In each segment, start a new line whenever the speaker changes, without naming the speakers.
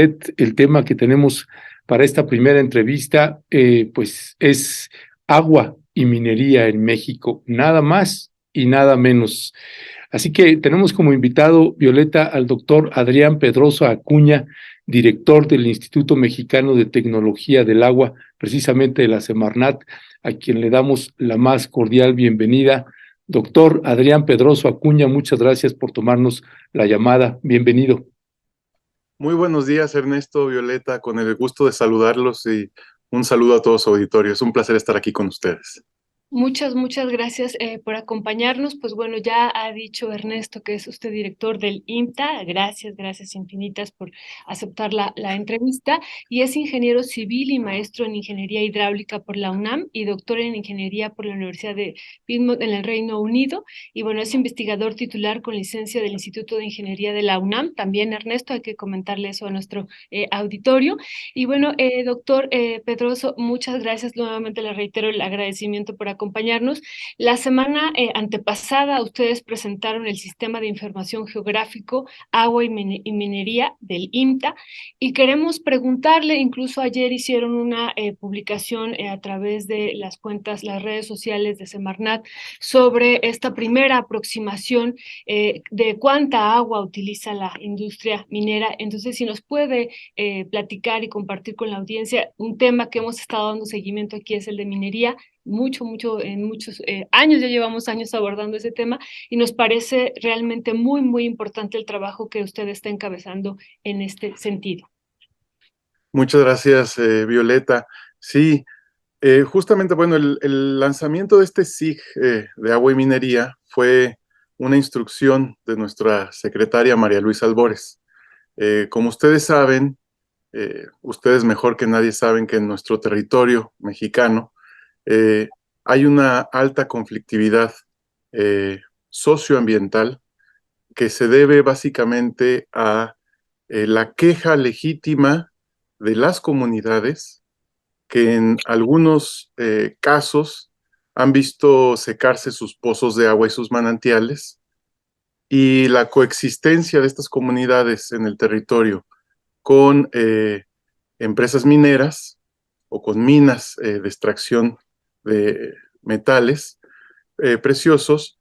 El tema que tenemos para esta primera entrevista, pues es agua y minería en México, nada más y nada menos. Así que tenemos como invitado, Violeta, al doctor Adrián Pedroso Acuña, director del Instituto Mexicano de Tecnología del Agua, precisamente de la Semarnat, a quien le damos la más cordial bienvenida. Doctor Adrián Pedroso Acuña, muchas gracias por tomarnos la llamada. Bienvenido.
Muy buenos días, Ernesto, Violeta, con el gusto de saludarlos y un saludo a todos su auditorio. Es un placer estar aquí con ustedes.
Muchas gracias por acompañarnos. Pues bueno, ya ha dicho Ernesto que es usted director del IMTA. Gracias infinitas por aceptar la entrevista. Y es ingeniero civil y maestro en ingeniería hidráulica por la UNAM y doctor en ingeniería por la Universidad de Plymouth en el Reino Unido. Y bueno, es investigador titular con licencia del Instituto de Ingeniería de la UNAM. También, Ernesto, hay que comentarle eso a nuestro auditorio. Y bueno, doctor Pedroso, muchas gracias. Nuevamente le reitero el agradecimiento por acompañarnos. La semana antepasada ustedes presentaron el Sistema de Información Geográfico, Agua y Minería del IMTA y queremos preguntarle, incluso ayer hicieron una publicación a través de las cuentas, las redes sociales de Semarnat sobre esta primera aproximación de cuánta agua utiliza la industria minera. Entonces, si nos puede platicar y compartir con la audiencia un tema que hemos estado dando seguimiento aquí es el de minería, en muchos años, ya llevamos años abordando ese tema y nos parece realmente muy importante el trabajo que usted está encabezando en este sentido.
Muchas gracias, Violeta. Sí, justamente, bueno, el lanzamiento de este SIG de agua y minería fue una instrucción de nuestra secretaria María Luisa Albores. Como ustedes saben, ustedes mejor que nadie saben que en nuestro territorio mexicano hay una alta conflictividad socioambiental que se debe básicamente a la queja legítima de las comunidades que en algunos casos han visto secarse sus pozos de agua y sus manantiales, y la coexistencia de estas comunidades en el territorio con empresas mineras o con minas de extracción de metales preciosos,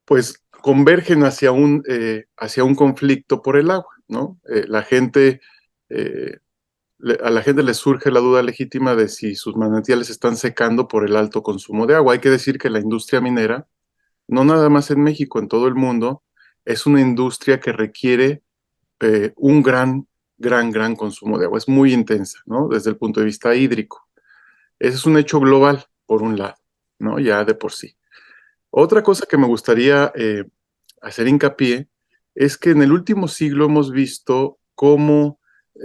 pues convergen hacia un conflicto por el agua, ¿no? A la gente le surge la duda legítima de si sus manantiales están secando por el alto consumo de agua. Hay que decir que la industria minera, no nada más en México, en todo el mundo, es una industria que requiere un gran consumo de agua. Es muy intensa, ¿no? Desde el punto de vista hídrico. Ese es un hecho global, por un lado, ¿no? Ya de por sí. Otra cosa que me gustaría hacer hincapié es que en el último siglo hemos visto cómo,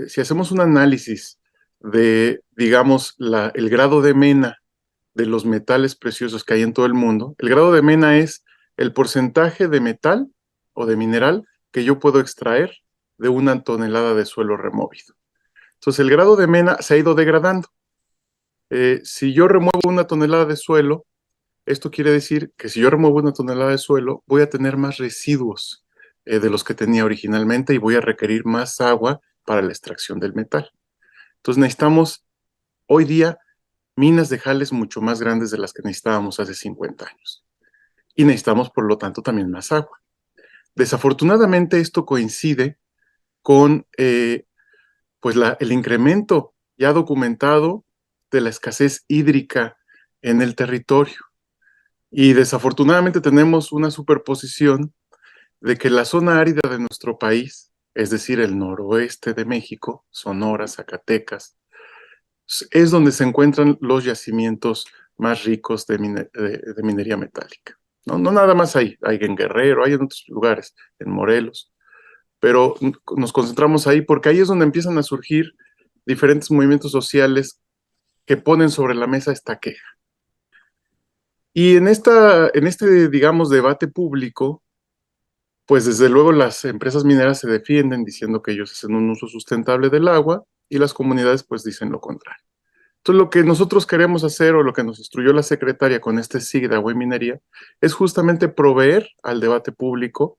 si hacemos un análisis de, digamos, el grado de mena de los metales preciosos que hay en todo el mundo, el grado de mena es el porcentaje de metal o de mineral que yo puedo extraer de una tonelada de suelo removido. Entonces, el grado de mena se ha ido degradando. Si yo remuevo una tonelada de suelo, esto quiere decir que si yo remuevo una tonelada de suelo, voy a tener más residuos de los que tenía originalmente y voy a requerir más agua para la extracción del metal. Entonces necesitamos hoy día minas de jales mucho más grandes de las que necesitábamos hace 50 años. Y necesitamos, por lo tanto, también más agua. Desafortunadamente, esto coincide con pues el incremento ya documentado de la escasez hídrica en el territorio. Y desafortunadamente tenemos una superposición de que la zona árida de nuestro país, es decir, el noroeste de México, Sonora, Zacatecas, es donde se encuentran los yacimientos más ricos de minería metálica. ¿No? No nada más hay en Guerrero, hay en otros lugares, en Morelos, pero nos concentramos ahí porque ahí es donde empiezan a surgir diferentes movimientos sociales que ponen sobre la mesa esta queja. Y en este, digamos, debate público, pues desde luego las empresas mineras se defienden diciendo que ellos hacen un uso sustentable del agua y las comunidades pues dicen lo contrario. Entonces lo que nosotros queremos hacer o lo que nos instruyó la secretaria con este SIG de agua y minería es justamente proveer al debate público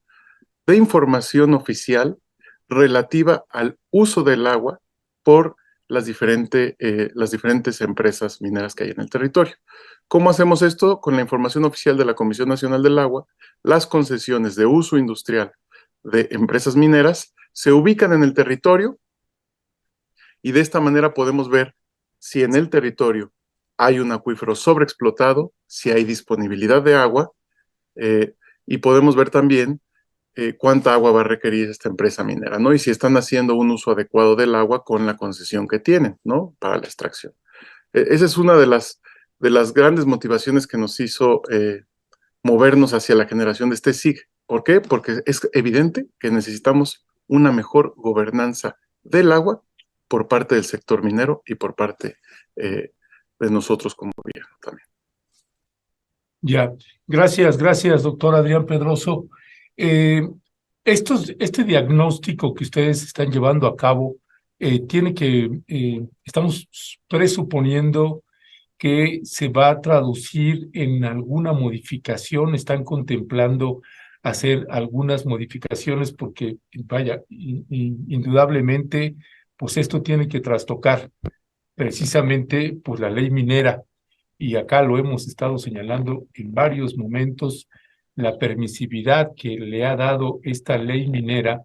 de información oficial relativa al uso del agua por las diferentes empresas mineras que hay en el territorio. ¿Cómo hacemos esto? Con la información oficial de la Comisión Nacional del Agua, las concesiones de uso industrial de empresas mineras se ubican en el territorio y de esta manera podemos ver si en el territorio hay un acuífero sobreexplotado, si hay disponibilidad de agua, y podemos ver también cuánta agua va a requerir esta empresa minera, ¿no? Y si están haciendo un uso adecuado del agua con la concesión que tienen, ¿no? Para la extracción. Esa es una de las grandes motivaciones que nos hizo movernos hacia la generación de este SIG. ¿Por qué? Porque es evidente que necesitamos una mejor gobernanza del agua por parte del sector minero y por parte de nosotros como gobierno también.
Ya, gracias, doctor Adrián Pedroso. Este diagnóstico que ustedes están llevando a cabo estamos presuponiendo que se va a traducir en alguna modificación, están contemplando hacer algunas modificaciones porque, vaya, indudablemente, pues esto tiene que trastocar precisamente pues la ley minera, y acá lo hemos estado señalando en varios momentos, la permisividad que le ha dado esta ley minera,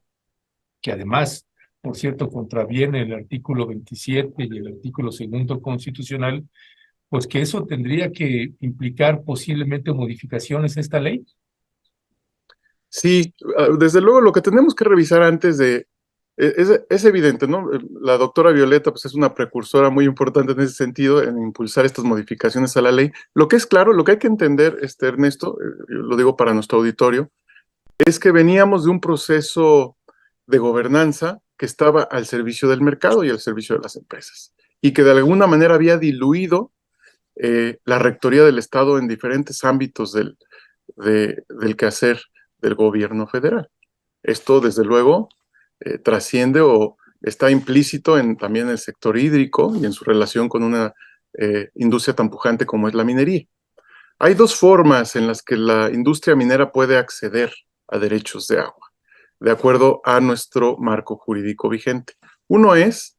que además, por cierto, contraviene el artículo 27 y el artículo segundo constitucional, pues que eso tendría que implicar posiblemente modificaciones a esta ley.
Sí, desde luego lo que tenemos que revisar antes de... Es evidente, ¿no? La doctora Violeta pues, es una precursora muy importante en ese sentido, en impulsar estas modificaciones a la ley. Lo que es claro, lo que hay que entender, Ernesto, yo lo digo para nuestro auditorio, es que veníamos de un proceso de gobernanza que estaba al servicio del mercado y al servicio de las empresas, y que de alguna manera había diluido la rectoría del Estado en diferentes ámbitos del quehacer del gobierno federal. Esto, desde luego, trasciende o está implícito también en el sector hídrico y en su relación con una industria tan pujante como es la minería. Hay dos formas en las que la industria minera puede acceder a derechos de agua, de acuerdo a nuestro marco jurídico vigente. Uno es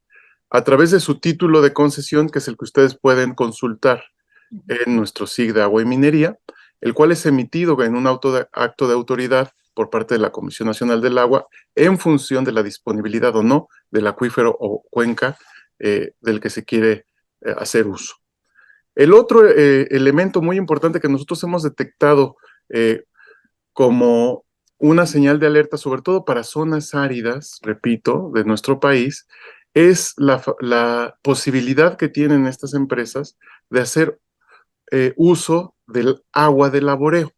a través de su título de concesión, que es el que ustedes pueden consultar en nuestro SIG de agua y minería, el cual es emitido en un acto de autoridad por parte de la Comisión Nacional del Agua en función de la disponibilidad o no del acuífero o cuenca del que se quiere hacer uso. El otro elemento muy importante que nosotros hemos detectado como una señal de alerta, sobre todo para zonas áridas, repito, de nuestro país, es la posibilidad que tienen estas empresas de hacer uso del agua de laboreo,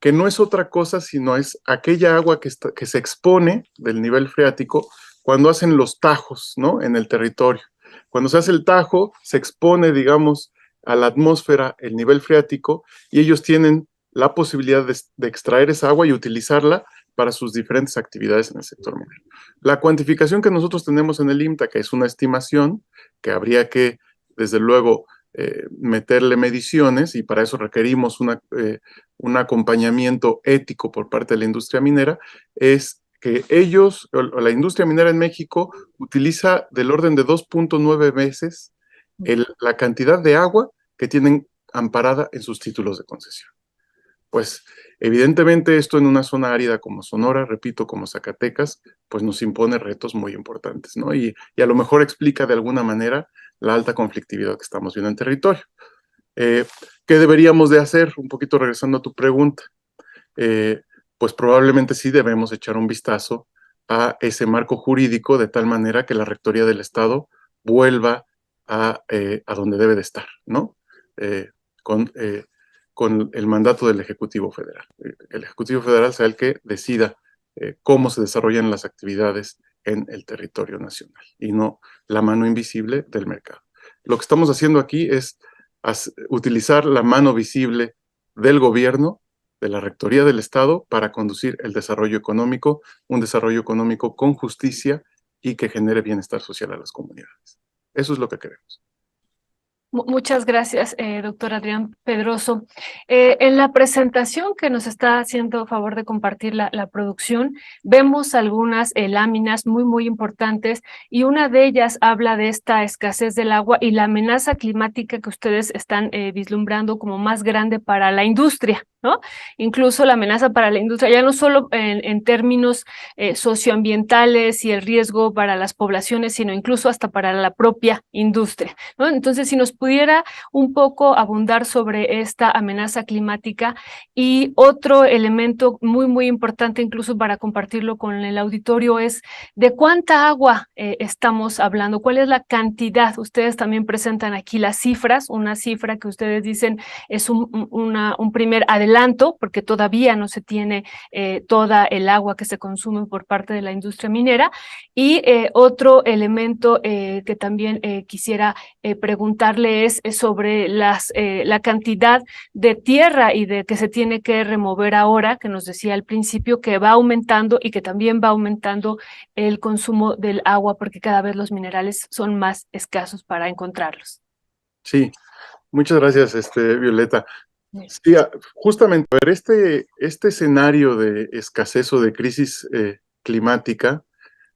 que no es otra cosa sino es aquella agua que se expone del nivel freático cuando hacen los tajos, ¿no? En el territorio. Cuando se hace el tajo, se expone, digamos, a la atmósfera el nivel freático y ellos tienen la posibilidad de extraer esa agua y utilizarla para sus diferentes actividades en el sector minero. La cuantificación que nosotros tenemos en el IMTA, que es una estimación, que habría que, desde luego, meterle mediciones, y para eso requerimos un acompañamiento ético por parte de la industria minera, es que ellos, o la industria minera en México, utiliza del orden de 2.9 veces la cantidad de agua que tienen amparada en sus títulos de concesión. Pues evidentemente esto en una zona árida como Sonora, repito, como Zacatecas, pues nos impone retos muy importantes, ¿no? Y a lo mejor explica de alguna manera la alta conflictividad que estamos viendo en territorio. ¿Qué deberíamos de hacer? Un poquito regresando a tu pregunta. Pues probablemente sí debemos echar un vistazo a ese marco jurídico de tal manera que la Rectoría del Estado vuelva a donde debe de estar, ¿no? Con el mandato del Ejecutivo Federal. El Ejecutivo Federal sea el que decida cómo se desarrollan las actividades en el territorio nacional y no la mano invisible del mercado. Lo que estamos haciendo aquí es utilizar la mano visible del gobierno, de la Rectoría del Estado, para conducir el desarrollo económico, un desarrollo económico con justicia y que genere bienestar social a las comunidades. Eso es lo que queremos.
Muchas gracias, doctor Adrián Pedroso. En la presentación que nos está haciendo favor de compartir la producción, vemos algunas láminas muy importantes y una de ellas habla de esta escasez del agua y la amenaza climática que ustedes están vislumbrando como más grande para la industria, ¿no? Incluso la amenaza para la industria, ya no solo en términos socioambientales y el riesgo para las poblaciones, sino incluso hasta para la propia industria, ¿no? Entonces, si nos pudiera un poco abundar sobre esta amenaza climática y otro elemento muy importante incluso para compartirlo con el auditorio es de cuánta agua estamos hablando, cuál es la cantidad. Ustedes también presentan aquí las cifras, una cifra que ustedes dicen es un primer adelanto porque todavía no se tiene toda el agua que se consume por parte de la industria minera y otro elemento que también quisiera preguntarle es sobre la cantidad de tierra y de que se tiene que remover ahora, que nos decía al principio que va aumentando y que también va aumentando el consumo del agua porque cada vez los minerales son más escasos para encontrarlos.
Sí, muchas gracias, Violeta. Sí, justamente, a ver, este escenario de escasez o de crisis climática,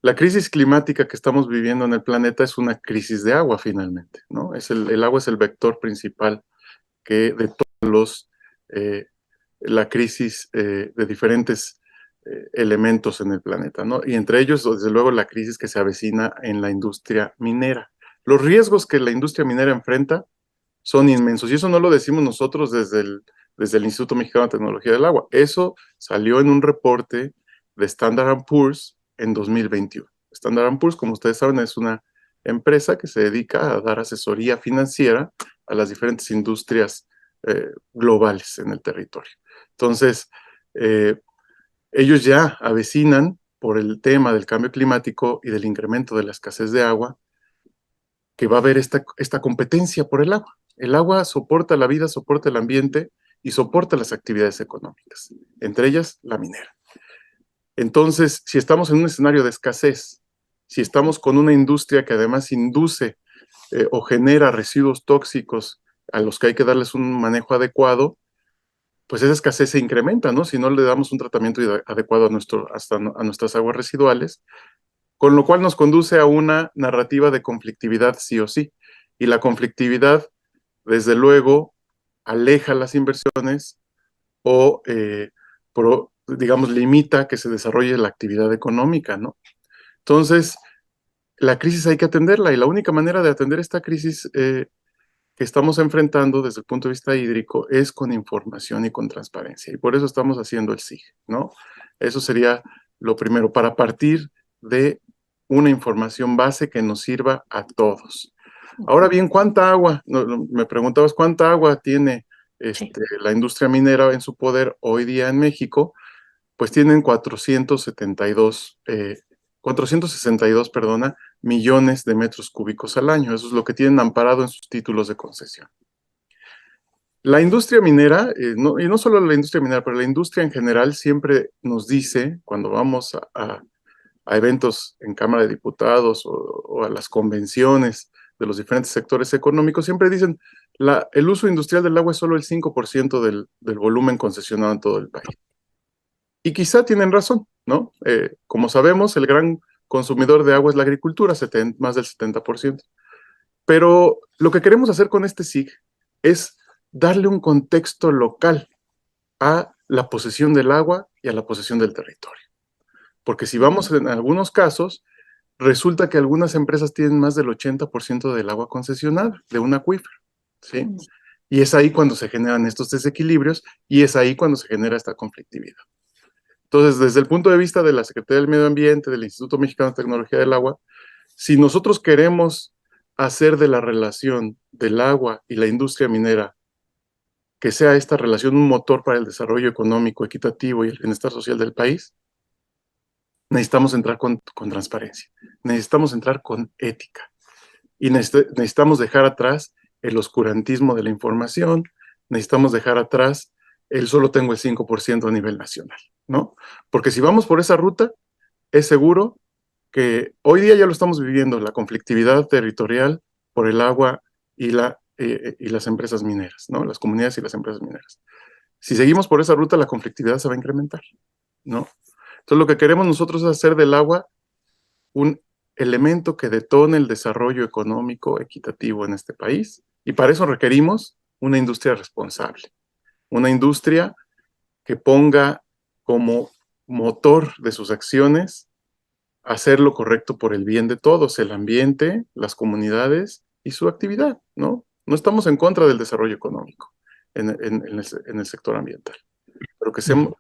la crisis climática que estamos viviendo en el planeta es una crisis de agua finalmente, ¿no? El agua es el vector principal de todos la crisis de diferentes elementos en el planeta, ¿no? Y entre ellos, desde luego, la crisis que se avecina en la industria minera. Los riesgos que la industria minera enfrenta son inmensos, y eso no lo decimos nosotros desde el Instituto Mexicano de Tecnología del Agua. Eso salió en un reporte de Standard & Poor's en 2021. Standard & Poor's, como ustedes saben, es una empresa que se dedica a dar asesoría financiera a las diferentes industrias globales en el territorio. Entonces, ellos ya avecinan por el tema del cambio climático y del incremento de la escasez de agua, que va a haber esta competencia por el agua. El agua soporta la vida, soporta el ambiente y soporta las actividades económicas, entre ellas la minera. Entonces, si estamos en un escenario de escasez, si estamos con una industria que además induce o genera residuos tóxicos a los que hay que darles un manejo adecuado, pues esa escasez se incrementa, ¿no? Si no le damos un tratamiento adecuado a nuestras aguas residuales, con lo cual nos conduce a una narrativa de conflictividad sí o sí. Y la conflictividad, desde luego, aleja las inversiones o, digamos, limita que se desarrolle la actividad económica, ¿no? Entonces, la crisis hay que atenderla y la única manera de atender esta crisis que estamos enfrentando desde el punto de vista hídrico es con información y con transparencia. Y por eso estamos haciendo el SIG, ¿no? Eso sería lo primero, para partir de una información base que nos sirva a todos. Ahora bien, ¿cuánta agua? Me preguntabas, ¿cuánta agua tiene la industria minera en su poder hoy día en México? Pues tienen 462 millones de metros cúbicos al año. Eso es lo que tienen amparado en sus títulos de concesión. La industria minera, y no solo la industria minera, pero la industria en general siempre nos dice, cuando vamos a eventos en Cámara de Diputados o a las convenciones de los diferentes sectores económicos, siempre dicen, el uso industrial del agua es solo el 5% del volumen concesionado en todo el país. Y quizá tienen razón, ¿no? Como sabemos, el gran consumidor de agua es la agricultura, más del 70%. Pero lo que queremos hacer con este SIG es darle un contexto local a la posesión del agua y a la posesión del territorio. Porque si vamos en algunos casos, resulta que algunas empresas tienen más del 80% del agua concesionada de un acuífero, ¿sí? Y es ahí cuando se generan estos desequilibrios y es ahí cuando se genera esta conflictividad. Entonces, desde el punto de vista de la Secretaría del Medio Ambiente, del Instituto Mexicano de Tecnología del Agua, si nosotros queremos hacer de la relación del agua y la industria minera, que sea esta relación un motor para el desarrollo económico, equitativo y el bienestar social del país, necesitamos entrar con transparencia, necesitamos entrar con ética y necesitamos dejar atrás el oscurantismo de la información, necesitamos dejar atrás el solo tengo el 5% a nivel nacional, ¿no? Porque si vamos por esa ruta, es seguro que hoy día ya lo estamos viviendo, la conflictividad territorial por el agua y la y las empresas mineras, ¿no? Las comunidades y las empresas mineras. Si seguimos por esa ruta, la conflictividad se va a incrementar, ¿no? Entonces, lo que queremos nosotros es hacer del agua un elemento que detone el desarrollo económico equitativo en este país, y para eso requerimos una industria responsable, una industria que ponga como motor de sus acciones hacer lo correcto por el bien de todos, el ambiente, las comunidades y su actividad, ¿no? No estamos en contra del desarrollo económico en el sector ambiental, pero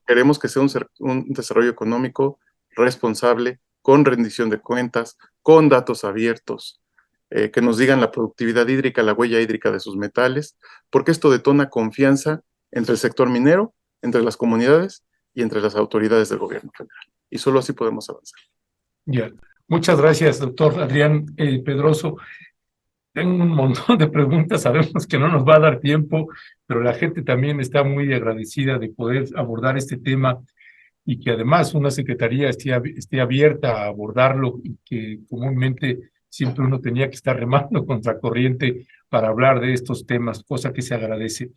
queremos que sea un desarrollo económico responsable, con rendición de cuentas, con datos abiertos, que nos digan la productividad hídrica, la huella hídrica de sus metales, porque esto detona confianza entre el sector minero, entre las comunidades y entre las autoridades del gobierno federal. Y solo así podemos avanzar.
Ya. Muchas gracias, doctor Adrián Pedroso. Tengo un montón de preguntas, sabemos que no nos va a dar tiempo, pero la gente también está muy agradecida de poder abordar este tema y que además una secretaría esté abierta a abordarlo, y que comúnmente siempre uno tenía que estar remando contra corriente para hablar de estos temas, cosa que se agradece.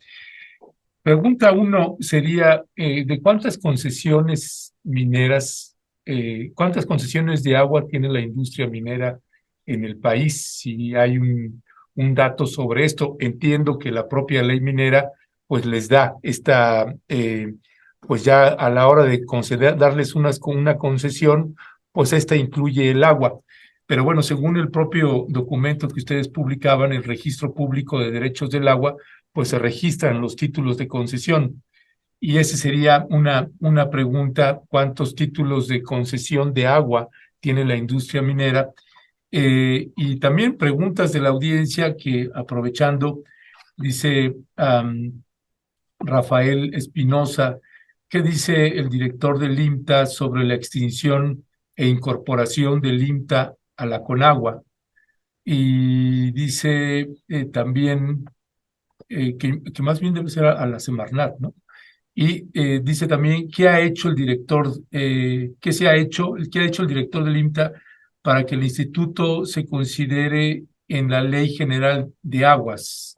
Pregunta uno sería, ¿de cuántas concesiones mineras, cuántas concesiones de agua tiene la industria minera en el país? Si hay un dato sobre esto. Entiendo que la propia ley minera pues les da pues ya a la hora de darles una concesión, pues esta incluye el agua. Pero bueno, según el propio documento que ustedes publicaban, el Registro Público de Derechos del Agua, pues se registran los títulos de concesión. Y esa sería una pregunta: ¿cuántos títulos de concesión de agua tiene la industria minera? Y también preguntas de la audiencia que, aprovechando, dice Rafael Espinosa, ¿qué dice el director del IMTA sobre la extinción e incorporación del IMTA a la CONAGUA? Y dice también que más bien debe ser a la Semarnat, ¿no? Y dice también, ¿qué ha hecho el director, qué ha hecho el director del IMTA para que el instituto se considere en la Ley General de Aguas?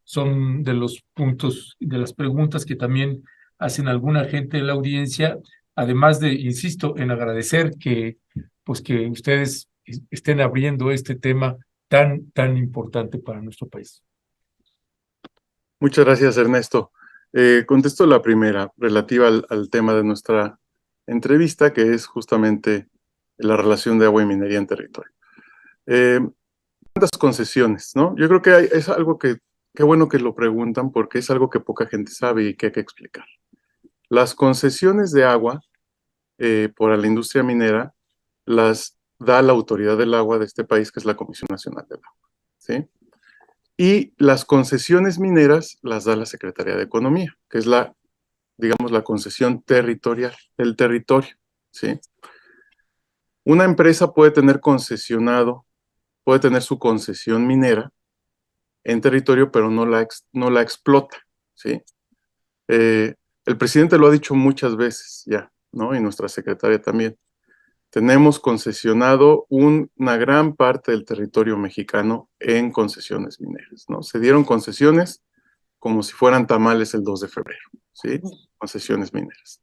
Son de los puntos, de las preguntas que también hacen alguna gente de la audiencia, además de, insisto, en agradecer pues que ustedes estén abriendo este tema tan importante para nuestro país.
Muchas gracias, Ernesto. Contesto la primera, relativa al tema de nuestra entrevista, que es justamente la relación de agua y minería en territorio. ¿Cuántas concesiones, no? Yo creo que es algo que, qué bueno que lo preguntan, porque es algo que poca gente sabe y que hay que explicar. Las concesiones de agua por la industria minera las da la autoridad del agua de este país, que es la Comisión Nacional del Agua, ¿sí? Y las concesiones mineras las da la Secretaría de Economía, que es digamos, la concesión territorial, el territorio, ¿sí? Una empresa puede tener su concesión minera en territorio, pero no la explota, ¿sí? El presidente lo ha dicho muchas veces ya, ¿no? Y nuestra secretaria también. Tenemos concesionado una gran parte del territorio mexicano en concesiones mineras, ¿no? Se dieron concesiones como si fueran tamales el 2 de febrero, ¿sí? Concesiones mineras.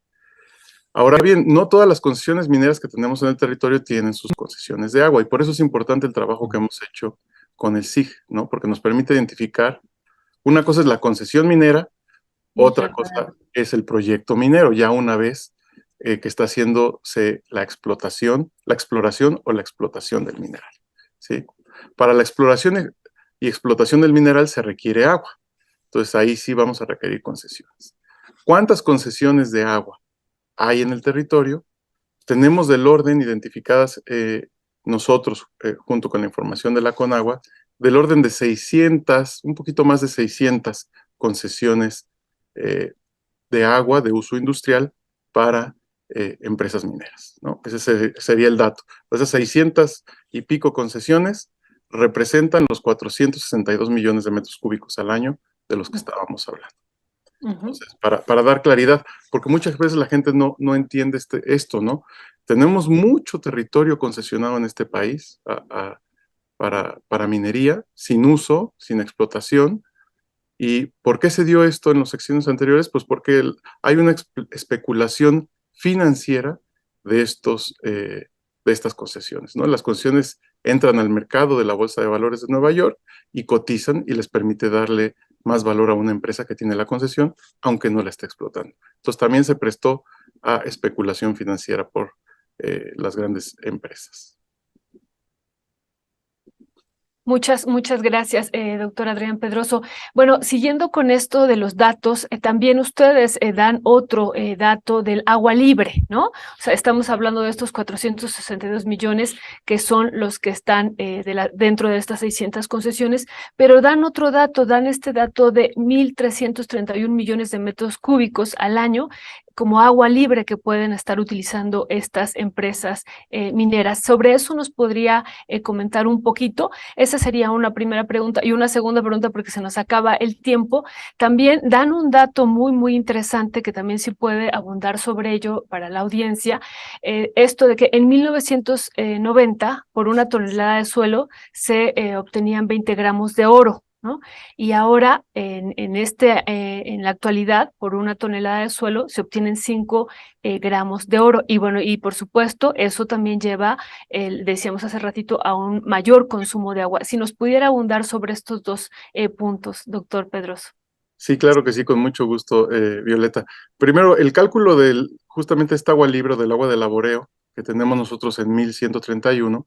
Ahora bien, no todas las concesiones mineras que tenemos en el territorio tienen sus concesiones de agua, y por eso es importante el trabajo que hemos hecho con el SIG, ¿no? Porque nos permite identificar, una cosa es la concesión minera, otra cosa es el proyecto minero, ya una vez que está haciéndose la exploración o la explotación del mineral, ¿sí? Para la exploración y explotación del mineral se requiere agua. Entonces ahí sí vamos a requerir concesiones. ¿Cuántas concesiones de agua hay en el territorio? Tenemos del orden identificadas nosotros, junto con la información de la CONAGUA, del orden de 600, un poquito más de 600 concesiones de agua de uso industrial para empresas mineras, ¿no? Ese sería el dato. Esas 600 y pico concesiones representan los 462 millones de metros cúbicos al año de los que estábamos hablando. Entonces, para dar claridad, porque muchas veces la gente no entiende esto, ¿no? Tenemos mucho territorio concesionado en este país para minería, sin uso, sin explotación, ¿Y por qué se dio esto en los sexenios anteriores? Pues porque hay una especulación financiera de estas concesiones, ¿no? Las concesiones entran al mercado de la Bolsa de Valores de Nueva York y cotizan y les permite darle más valor a una empresa que tiene la concesión, aunque no la esté explotando. Entonces también se prestó a especulación financiera por las grandes empresas.
Muchas gracias, doctor Adrián Pedroso. Bueno, siguiendo con esto de los datos, también ustedes dan otro dato del agua libre, ¿no? O sea, estamos hablando de estos 462 millones que son los que están dentro de estas 600 concesiones, pero dan otro dato, dan este dato de 1.331 millones de metros cúbicos al año como agua libre que pueden estar utilizando estas empresas mineras. Sobre eso nos podría comentar un poquito. Esa sería una primera pregunta. Y una segunda pregunta, porque se nos acaba el tiempo. También dan un dato muy interesante que también sí puede abundar sobre ello para la audiencia. Esto de que en 1990, por una tonelada de suelo, se obtenían 20 gramos de oro, ¿no? Y ahora, en la actualidad, por una tonelada de suelo, se obtienen 5 gramos de oro. Y bueno, y por supuesto, eso también lleva, decíamos hace ratito, a un mayor consumo de agua. Si nos pudiera abundar sobre estos dos puntos, doctor Pedroso.
Sí, claro que sí, con mucho gusto, Violeta. Primero, el cálculo justamente esta agua libre, del agua de laboreo, que tenemos nosotros en 1131,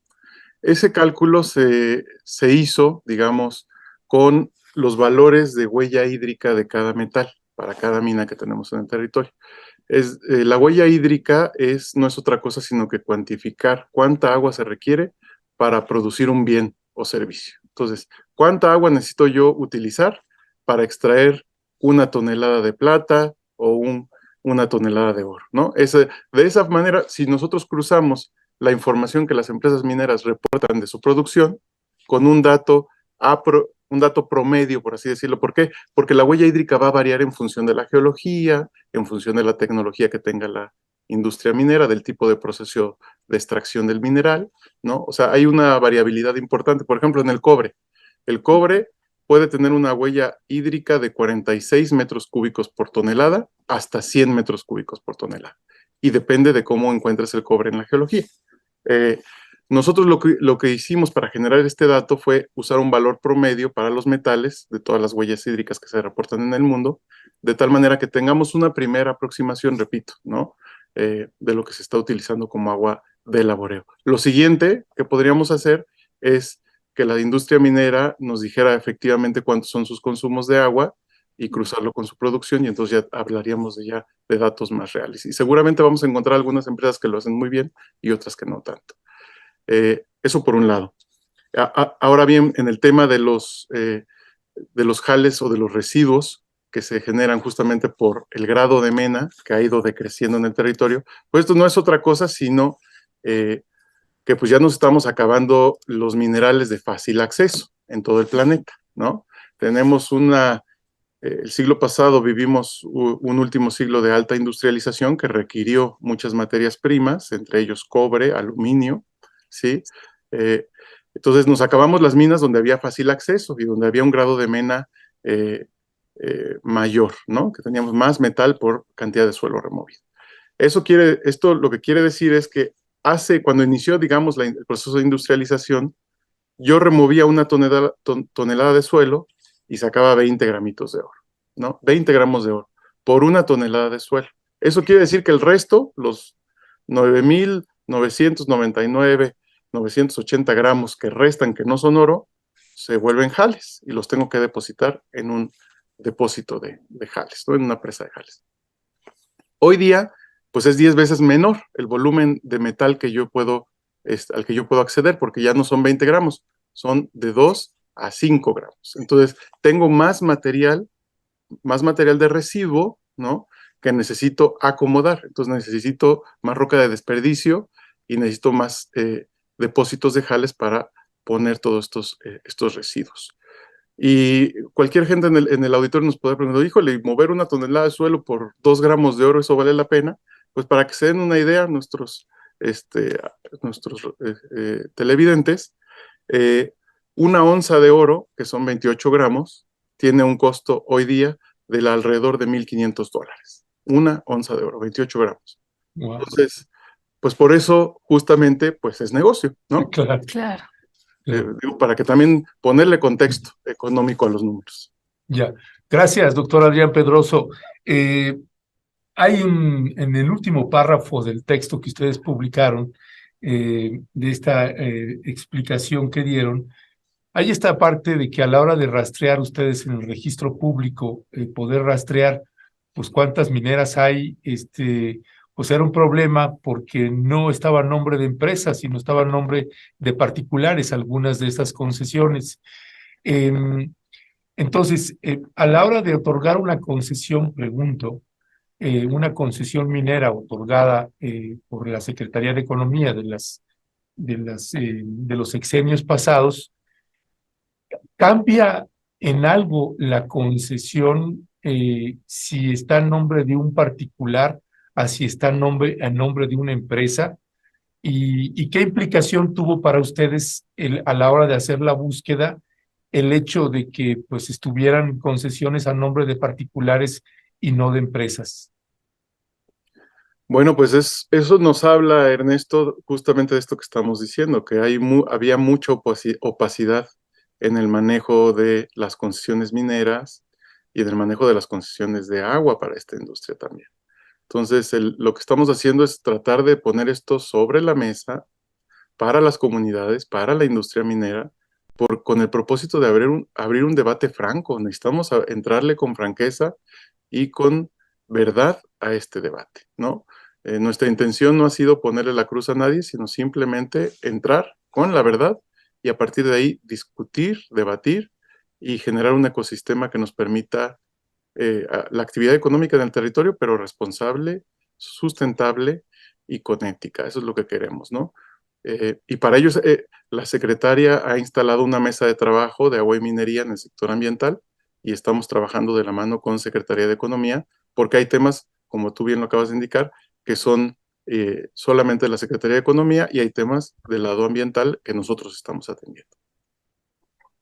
ese cálculo se hizo, digamos, con los valores de huella hídrica de cada metal, para cada mina que tenemos en el territorio. La huella hídrica no es otra cosa sino que cuantificar cuánta agua se requiere para producir un bien o servicio. Entonces, ¿cuánta agua necesito yo utilizar para extraer una tonelada de plata o una tonelada de oro, ¿no? De esa manera, si nosotros cruzamos la información que las empresas mineras reportan de su producción con un dato promedio, por así decirlo. ¿Por qué? Porque la huella hídrica va a variar en función de la geología, en función de la tecnología que tenga la industria minera, del tipo de proceso de extracción del mineral, ¿no? O sea, hay una variabilidad importante. Por ejemplo, en el cobre. El cobre puede tener una huella hídrica de 46 metros cúbicos por tonelada hasta 100 metros cúbicos por tonelada. Y depende de cómo encuentres el cobre en la geología. Nosotros lo que hicimos para generar este dato fue usar un valor promedio para los metales de todas las huellas hídricas que se reportan en el mundo, de tal manera que tengamos una primera aproximación, repito, ¿no? De lo que se está utilizando como agua de laboreo. Lo siguiente que podríamos hacer es que la industria minera nos dijera efectivamente cuántos son sus consumos de agua y cruzarlo con su producción, y entonces ya hablaríamos de datos más reales. Y seguramente vamos a encontrar algunas empresas que lo hacen muy bien y otras que no tanto. Eso por un lado. Ahora bien, en el tema de los jales o de los residuos que se generan justamente por el grado de mena que ha ido decreciendo en el territorio, pues esto no es otra cosa sino que pues ya nos estamos acabando los minerales de fácil acceso en todo el planeta, ¿no? Tenemos el siglo pasado vivimos un último siglo de alta industrialización que requirió muchas materias primas, entre ellos cobre, aluminio, ¿sí? Entonces nos acabamos las minas donde había fácil acceso y donde había un grado de mena mayor, ¿no? Que teníamos más metal por cantidad de suelo removido. Esto lo que quiere decir es que cuando inició, digamos, el proceso de industrialización, yo removía una tonelada de suelo y sacaba 20 gramitos de oro, ¿no? 20 gramos de oro por una tonelada de suelo. Eso quiere decir que el resto, los 9.999, 980 gramos que restan, que no son oro, se vuelven jales y los tengo que depositar en un depósito de jales, ¿no? En una presa de jales. Hoy día, pues es 10 veces menor el volumen de metal al que yo puedo acceder, porque ya no son 20 gramos, son de 2 a 5 gramos. Entonces, tengo más material de residuo, ¿no? Que necesito acomodar. Entonces, necesito más roca de desperdicio y necesito más depósitos de jales para poner todos estos residuos. Y cualquier gente en el auditorio nos puede preguntar, híjole, mover una tonelada de suelo por 2 gramos de oro, ¿eso vale la pena? Pues para que se den una idea, nuestros televidentes, una onza de oro, que son 28 gramos, tiene un costo hoy día de alrededor de $1,500. Una onza de oro, 28 gramos.
Wow.
Entonces, pues por eso justamente pues es negocio, ¿no?
Claro,
Claro.
claro.
Digo, para que también ponerle contexto económico a los números.
Ya. Gracias, doctor Adrián Pedroso. Hay en el último párrafo del texto que ustedes publicaron, de esta explicación que dieron, hay esta parte de que a la hora de rastrear ustedes en el registro público, poder rastrear pues cuántas mineras hay, pues era un problema porque no estaba a nombre de empresas, sino estaba a nombre de particulares algunas de estas concesiones. Entonces, a la hora de otorgar una concesión, pregunto, una concesión minera otorgada por la Secretaría de Economía de los sexenios pasados, ¿cambia en algo la concesión si está en nombre de un particular a si está en nombre de una empresa? ¿Y qué implicación tuvo para ustedes a la hora de hacer la búsqueda el hecho de que pues estuvieran concesiones a nombre de particulares y no de empresas?
Bueno, pues eso nos habla, Ernesto, justamente de esto que estamos diciendo, que había mucha opacidad en el manejo de las concesiones mineras y en el manejo de las concesiones de agua para esta industria también. Entonces, lo que estamos haciendo es tratar de poner esto sobre la mesa para las comunidades, para la industria minera, con el propósito de abrir un debate franco. Necesitamos entrarle con franqueza y con verdad a este debate, ¿no? Nuestra intención no ha sido ponerle la cruz a nadie, sino simplemente entrar con la verdad y a partir de ahí discutir, debatir y generar un ecosistema que nos permita la actividad económica en el territorio, pero responsable, sustentable y con ética. Eso es lo que queremos, ¿no? Y para ello, la secretaria ha instalado una mesa de trabajo de agua y minería en el sector ambiental y estamos trabajando de la mano con Secretaría de Economía, porque hay temas, como tú bien lo acabas de indicar, que son solamente de la Secretaría de Economía y hay temas del lado ambiental que nosotros estamos atendiendo.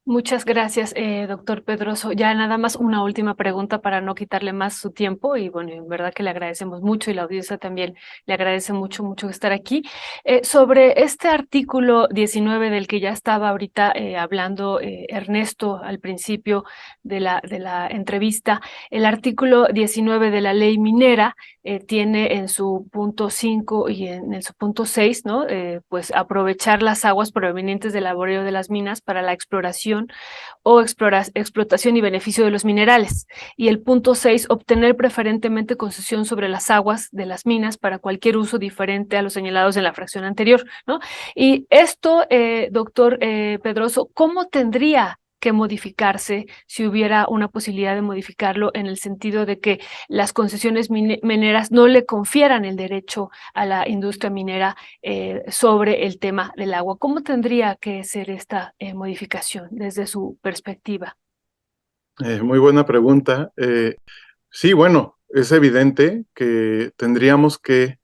Muchas gracias, doctor Pedroso. Ya nada más una última pregunta para no quitarle más su tiempo y bueno, en verdad que le agradecemos mucho y la audiencia también le agradece mucho estar aquí. Sobre este artículo 19 del que ya estaba ahorita hablando Ernesto al principio de la entrevista, el artículo 19 de la ley minera tiene en su punto 5 y en su punto 6, ¿no? Pues aprovechar las aguas provenientes del laboreo de las minas para la exploración o explotación y beneficio de los minerales. Y el punto 6, obtener preferentemente concesión sobre las aguas de las minas para cualquier uso diferente a los señalados en la fracción anterior, ¿no? Y esto, doctor Pedroso, ¿cómo tendría que modificarse si hubiera una posibilidad de modificarlo en el sentido de que las concesiones mineras no le confieran el derecho a la industria minera sobre el tema del agua? ¿Cómo tendría que ser esta modificación desde su perspectiva?
Muy buena pregunta. Sí, bueno, es evidente que tendríamos que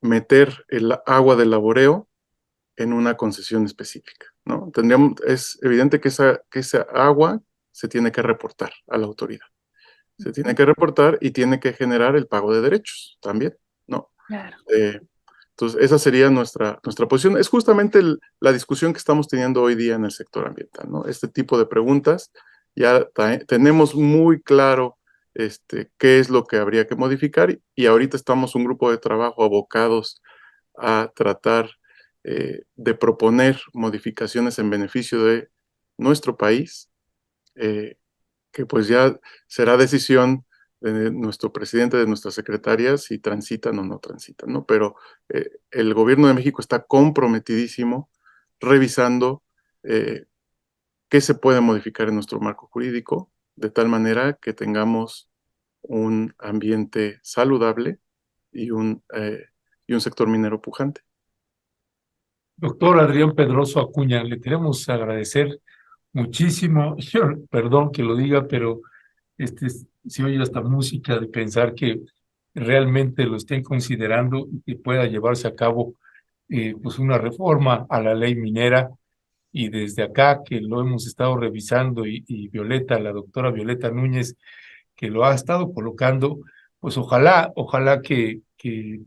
meter el agua del laboreo en una concesión específica, ¿no? Es evidente que esa agua se tiene que reportar a la autoridad. Se tiene que reportar y tiene que generar el pago de derechos también, ¿no?
Claro.
Entonces, esa sería nuestra posición. Es justamente la discusión que estamos teniendo hoy día en el sector ambiental, ¿no? Este tipo de preguntas, ya tenemos muy claro qué es lo que habría que modificar y ahorita estamos un grupo de trabajo abocados a tratar de proponer modificaciones en beneficio de nuestro país, que pues ya será decisión de nuestro presidente, de nuestras secretarias, si transitan o no transitan, ¿no? Pero el gobierno de México está comprometidísimo revisando qué se puede modificar en nuestro marco jurídico, de tal manera que tengamos un ambiente saludable y un sector minero pujante.
Doctor Adrián Pedroso Acuña, le queremos agradecer muchísimo. Perdón que lo diga, pero se oye hasta música de pensar que realmente lo estén considerando y que pueda llevarse a cabo pues una reforma a la ley minera y desde acá que lo hemos estado revisando y Violeta, la doctora Violeta Núñez, que lo ha estado colocando, pues ojalá que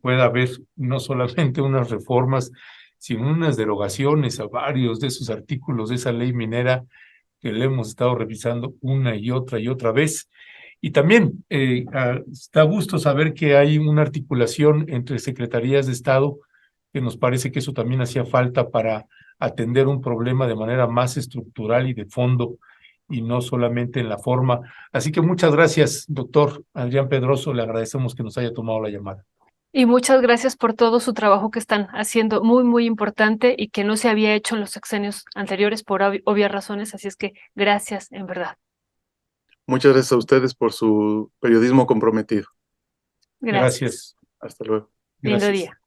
pueda haber no solamente unas reformas, sino unas derogaciones a varios de esos artículos de esa ley minera que le hemos estado revisando una y otra vez. Y también da gusto saber que hay una articulación entre secretarías de Estado, que nos parece que eso también hacía falta para atender un problema de manera más estructural y de fondo, y no solamente en la forma. Así que muchas gracias, doctor Adrián Pedroso, le agradecemos que nos haya tomado la llamada.
Y muchas gracias por todo su trabajo que están haciendo, muy, muy importante y que no se había hecho en los sexenios anteriores por obvias razones, así es que gracias, en verdad.
Muchas gracias a ustedes por su periodismo comprometido.
Gracias.
Gracias.
Hasta luego.
Lindo
Gracias.
día.